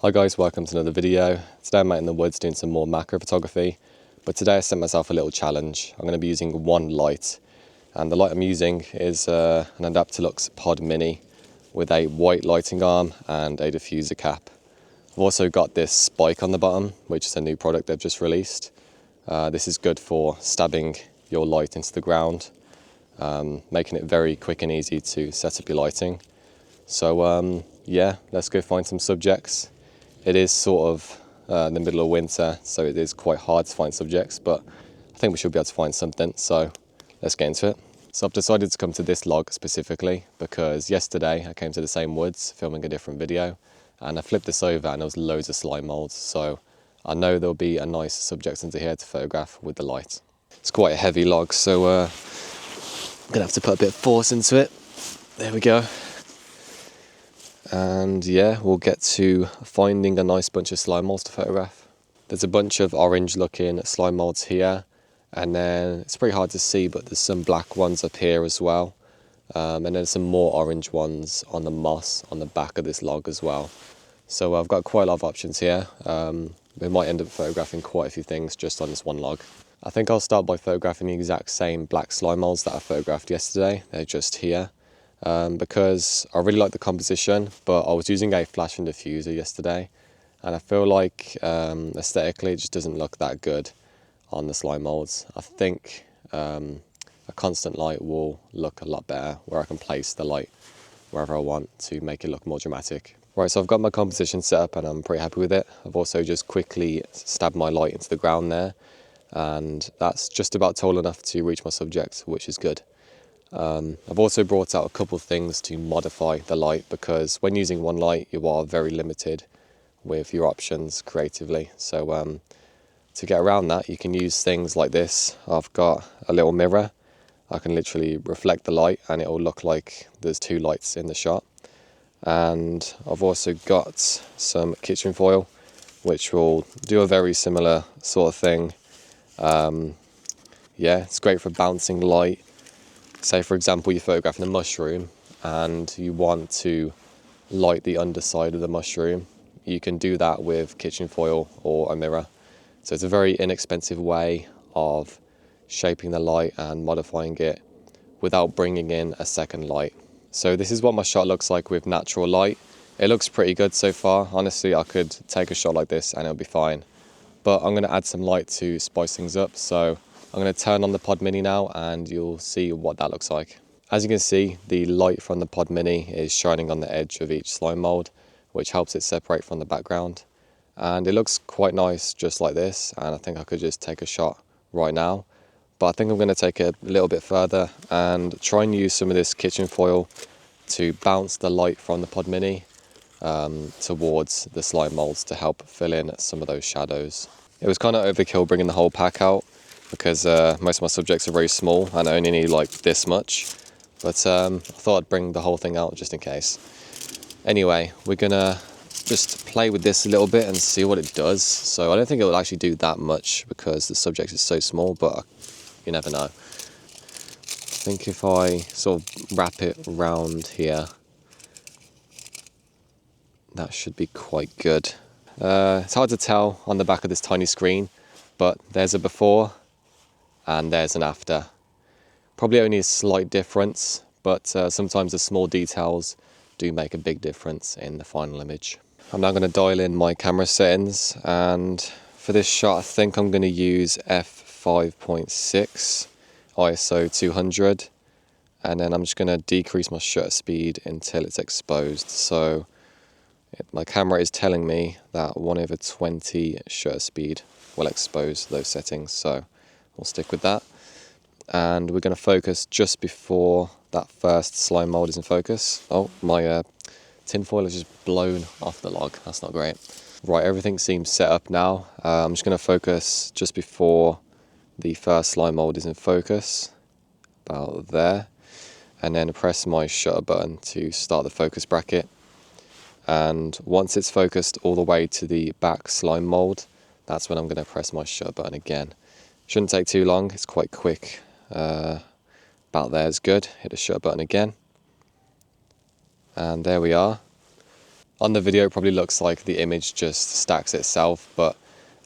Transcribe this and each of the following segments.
Hi guys, welcome to another video. Today I'm out in the woods doing some more macro photography, but today I set myself a little challenge. I'm going to be using one light, and the light I'm using is an Adaptalux Pod Mini with a white lighting arm and a diffuser cap. I've also got this spike on the bottom, which is a new product they've just released. This is good for stabbing your light into the ground, making it very quick and easy to set up your lighting. So yeah, let's go find some subjects. It is sort of in the middle of winter, so it is quite hard to find subjects, but I think we should be able to find something, so let's get into it. So I've decided to come to this log specifically because yesterday I came to the same woods filming a different video, and I flipped this over and there was loads of slime molds, so I know there'll be a nice subject under here to photograph with the light. It's quite a heavy log, so I'm gonna have to put a bit of force into it. There we go. And yeah, we'll get to finding a nice bunch of slime molds to photograph. There's a bunch of orange looking slime molds here, and then it's pretty hard to see, but there's some black ones up here as well, and then some more orange ones on the moss on the back of this log as well. So I've got quite a lot of options here. We might end up photographing quite a few things just on this one log. I think I'll start by photographing the exact same black slime molds that I photographed yesterday. They're just here. Because I really like the composition, but I was using a flash and diffuser yesterday, and I feel like aesthetically it just doesn't look that good on the slime molds. I think a constant light will look a lot better, where I can place the light wherever I want to make it look more dramatic. Right, so I've got my composition set up and I'm pretty happy with it. I've also just quickly stabbed my light into the ground there, and that's just about tall enough to reach my subject, which is good. I've also brought out a couple of things to modify the light, because when using one light you are very limited with your options creatively. So to get around that, you can use things like this. I've got a little mirror. I can literally reflect the light and it will look like there's two lights in the shot. And I've also got some kitchen foil, which will do a very similar sort of thing. Yeah, it's great for bouncing light. Say for example you're photographing a mushroom and you want to light the underside of the mushroom, you can do that with kitchen foil or a mirror. So it's a very inexpensive way of shaping the light and modifying it without bringing in a second light. So this is what my shot looks like with natural light. It looks pretty good so far. Honestly, I could take a shot like this and it'll be fine. But I'm going to add some light to spice things up. So I'm going to turn on the Pod Mini now and you'll see what that looks like. As you can see, the light from the Pod Mini is shining on the edge of each slime mold, which helps it separate from the background. And it looks quite nice just like this, and I think I could just take a shot right now. But I think I'm going to take it a little bit further and try and use some of this kitchen foil to bounce the light from the Pod Mini towards the slime molds to help fill in some of those shadows. It was kind of overkill bringing the whole pack out, because most of my subjects are very small and I only need like this much, but I thought I'd bring the whole thing out just in case. Anyway, we're gonna just play with this a little bit and see what it does. So I don't think it will actually do that much because the subject is so small, but you never know. I think if I sort of wrap it around here, that should be quite good. It's hard to tell on the back of this tiny screen, but there's a before and there's an after. Probably only a slight difference, but sometimes the small details do make a big difference in the final image. I'm now going to dial in my camera settings, and for this shot I think I'm going to use f5.6 ISO 200, and then I'm just going to decrease my shutter speed until it's exposed. So my camera is telling me that 1/20 shutter speed will expose those settings, so we'll stick with that. And we're going to focus just before that first slime mold is in focus. Oh, my tinfoil is just blown off the log. That's not great. Right, everything seems set up now. I'm just going to focus just before the first slime mold is in focus, about there, and then press my shutter button to start the focus bracket. And once it's focused all the way to the back slime mold, that's when I'm going to press my shutter button again. Shouldn't take too long, it's quite quick. About there is good. Hit the shutter button again, and there we are. On the video it probably looks like the image just stacks itself, but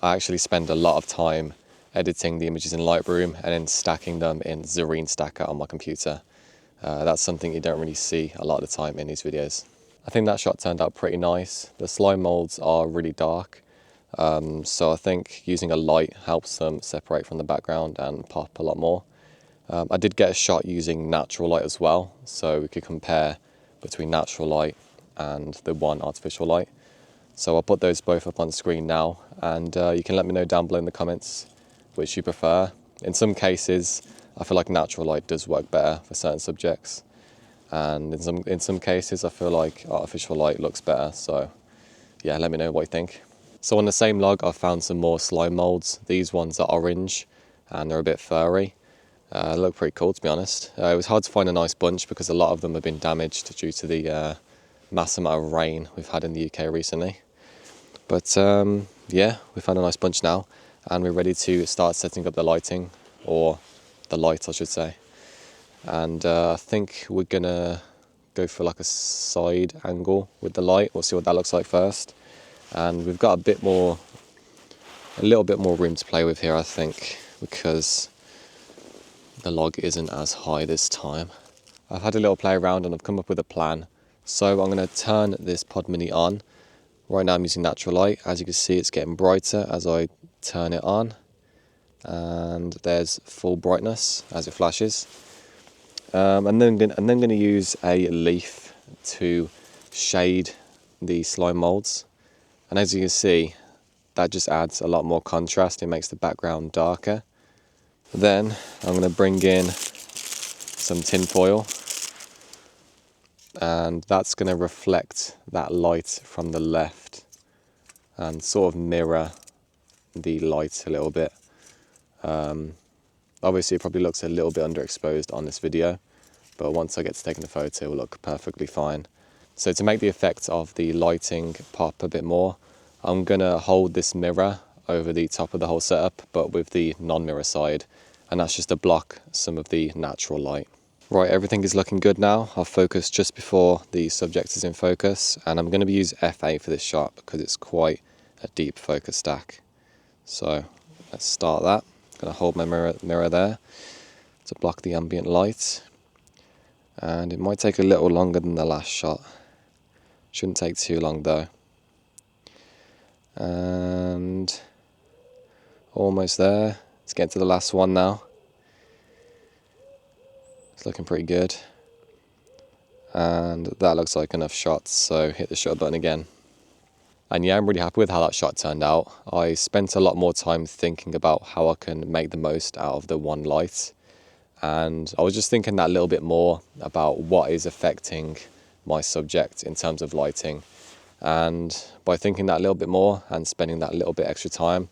I actually spend a lot of time editing the images in Lightroom and then stacking them in Zareen Stacker on my computer. That's something you don't really see a lot of the time in these videos. I think that shot turned out pretty nice. The slime molds are really dark, so I think using a light helps them separate from the background and pop a lot more. I did get a shot using natural light as well, so we could compare between natural light and the one artificial light. So I'll put those both up on screen now, and you can let me know down below in the comments which you prefer. In some cases, I feel like natural light does work better for certain subjects, and in some cases I feel like artificial light looks better. So yeah, let me know what you think. So on the same log I've found some more slime molds. These ones are orange and they're a bit furry. They look pretty cool, to be honest. It was hard to find a nice bunch because a lot of them have been damaged due to the mass amount of rain we've had in the UK recently. But yeah, we found a nice bunch now, and we're ready to start setting up the lighting, or the light I should say. And I think we're gonna go for like a side angle with the light. We'll see what that looks like first. And we've got a little bit more room to play with here, I think, because the log isn't as high this time. I've had a little play around and I've come up with a plan. So I'm going to turn this Pod Mini on. Right now I'm using natural light. As you can see, it's getting brighter as I turn it on. And there's full brightness as it flashes. And then going to use a leaf to shade the slime molds. And as you can see, that just adds a lot more contrast. It makes the background darker. Then I'm going to bring in some tin foil, and that's going to reflect that light from the left and sort of mirror the light a little bit. Obviously it probably looks a little bit underexposed on this video, but once I get to taking the photo it will look perfectly fine. So to make the effect of the lighting pop a bit more, I'm going to hold this mirror over the top of the whole setup, but with the non-mirror side, and that's just to block some of the natural light. Right, everything is looking good now. I've focused just before the subject is in focus, and I'm going to use f8 for this shot because it's quite a deep focus stack. So let's start that. I'm going to hold my mirror there to block the ambient light, and it might take a little longer than the last shot. Shouldn't take too long though. And almost there. Let's get to the last one now. It's looking pretty good. And that looks like enough shots, so hit the shutter button again. And yeah, I'm really happy with how that shot turned out. I spent a lot more time thinking about how I can make the most out of the one light. And I was just thinking that little bit more about what is affecting my subject in terms of lighting. And by thinking that a little bit more and spending that little bit extra time,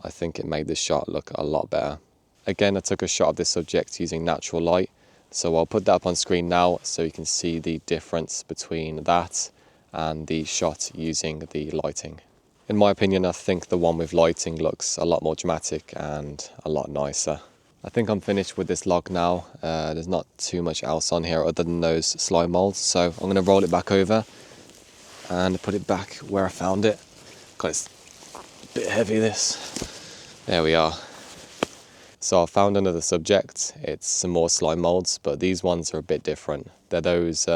I think it made this shot look a lot better. Again, I took a shot of this subject using natural light, so I'll put that up on screen now so you can see the difference between that and the shot using the lighting. In my opinion, I think the one with lighting looks a lot more dramatic and a lot nicer. I think I'm finished with this log now. There's not too much else on here other than those slime molds, so I'm going to roll it back over and put it back where I found it. God, it's a bit heavy, this. There we are. So I found another subject. It's some more slime molds, but these ones are a bit different. They're those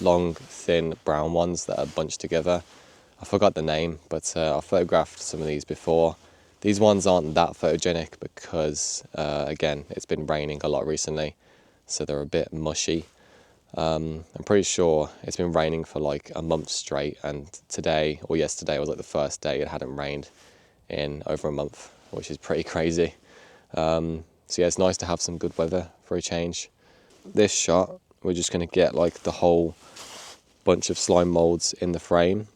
long, thin brown ones that are bunched together. I forgot the name, but I photographed some of these before. These ones aren't that photogenic because, again, it's been raining a lot recently, so they're a bit mushy. I'm pretty sure it's been raining for like a month straight, and today or yesterday was like the first day it hadn't rained in over a month, which is pretty crazy. So yeah, it's nice to have some good weather for a change. This shot, we're just going to get like the whole bunch of slime molds in the frame.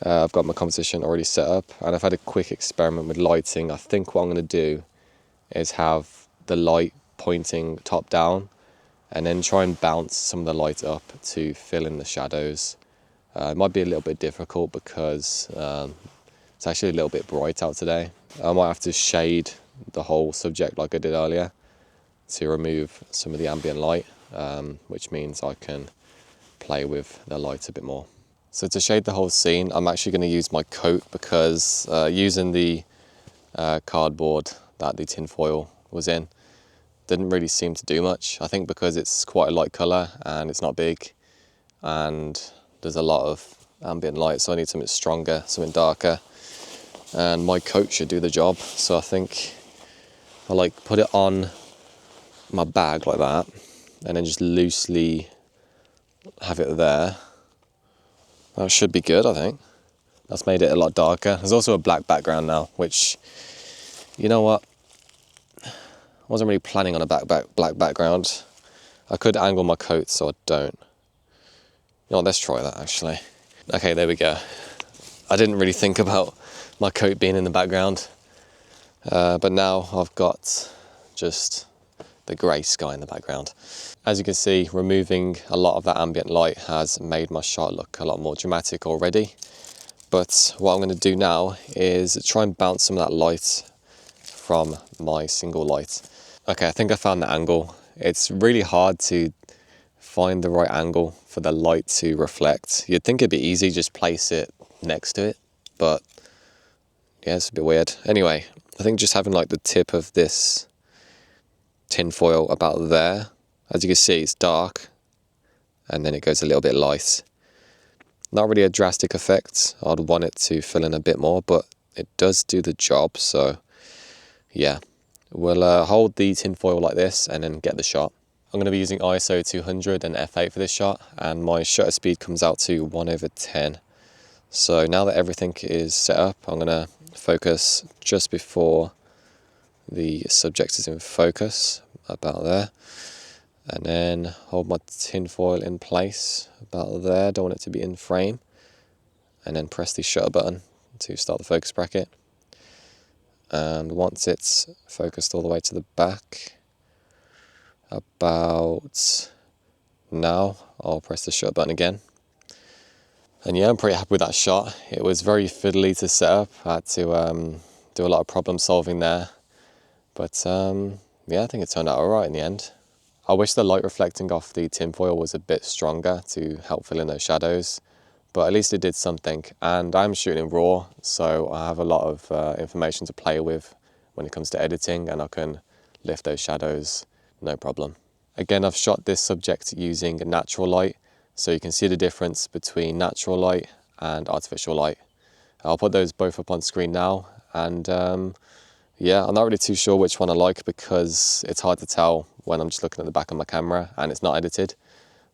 I've got my composition already set up, and I've had a quick experiment with lighting. I think what I'm going to do is have the light pointing top down, and then try and bounce some of the light up to fill in the shadows. It might be a little bit difficult because it's actually a little bit bright out today. I might have to shade the whole subject like I did earlier to remove some of the ambient light, which means I can play with the light a bit more. So to shade the whole scene, I'm actually going to use my coat because using the cardboard that the tin foil was in didn't really seem to do much. I think because it's quite a light colour and it's not big and there's a lot of ambient light, so I need something stronger, something darker, and my coat should do the job. So I think I like put it on my bag like that and then just loosely have it there. That should be good, I think. That's made it a lot darker. There's also a black background now, which, you know what, I wasn't really planning on a black background. I could angle my coat so I don't. You know what, let's try that actually. Okay, there we go. I didn't really think about my coat being in the background, but now I've got just the grey sky in the background. As you can see, removing a lot of that ambient light has made my shot look a lot more dramatic already. But what I'm going to do now is try and bounce some of that light from my single light. Okay, I think I found the angle. It's really hard to find the right angle for the light to reflect. You'd think it'd be easy, just place it next to it, but yeah, it's a bit weird. Anyway, I think just having like the tip of this tin foil about there, as you can see, it's dark and then it goes a little bit light. Not really a drastic effect. I'd want it to fill in a bit more, but it does do the job. So yeah, we'll hold the tin foil like this and then get the shot. I'm going to be using ISO 200 and f8 for this shot, and my shutter speed comes out to 1/10. So now that everything is set up, I'm going to focus just before the subject is in focus, about there, and then hold my tin foil in place about there. Don't want it to be in frame, and then press the shutter button to start the focus bracket. And once it's focused all the way to the back, about now, I'll press the shutter button again. And yeah, I'm pretty happy with that shot. It was very fiddly to set up. I had to do a lot of problem solving there. But yeah, I think it turned out alright in the end. I wish the light reflecting off the tinfoil was a bit stronger to help fill in those shadows, but at least it did something. And I'm shooting in RAW, so I have a lot of information to play with when it comes to editing, and I can lift those shadows, no problem. Again, I've shot this subject using natural light, so you can see the difference between natural light and artificial light. I'll put those both up on screen now, and yeah, I'm not really too sure which one I like because it's hard to tell when I'm just looking at the back of my camera and it's not edited.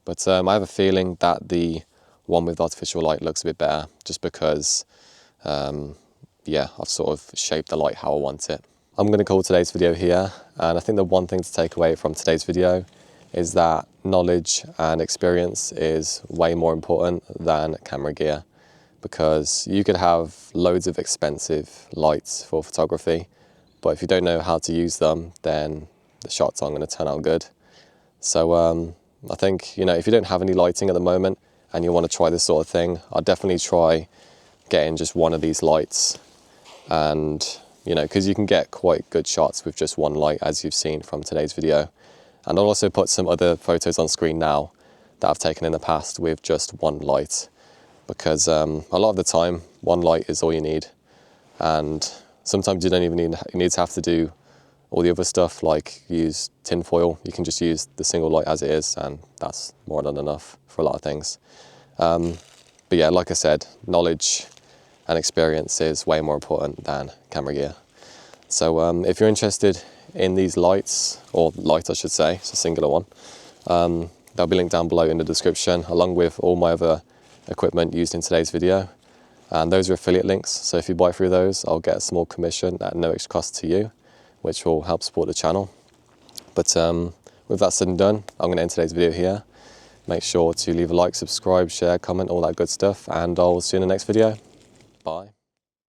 But I have a feeling that the one with artificial light looks a bit better, just because, yeah, I've sort of shaped the light how I want it. I'm going to call today's video here, and I think the one thing to take away from today's video is that knowledge and experience is way more important than camera gear, because you could have loads of expensive lights for photography, but if you don't know how to use them, then the shots aren't going to turn out good. So I think, you know, if you don't have any lighting at the moment and you want to try this sort of thing, I'd definitely try getting just one of these lights. And, you know, because you can get quite good shots with just one light, as you've seen from today's video. And I'll also put some other photos on screen now that I've taken in the past with just one light, because a lot of the time, one light is all you need. And sometimes you don't even need to have to do all the other stuff, like use tin foil. You can just use the single light as it is, and that's more than enough for a lot of things. But yeah, like I said, knowledge and experience is way more important than camera gear. So if you're interested in these lights, or light I should say, it's a singular one, they'll be linked down below in the description, along with all my other equipment used in today's video. And those are affiliate links, so if you buy through those, I'll get a small commission at no extra cost to you, which will help support the channel. But with that said and done, I'm going to end today's video here. Make sure to leave a like, subscribe, share, comment, all that good stuff, and I'll see you in the next video. Bye.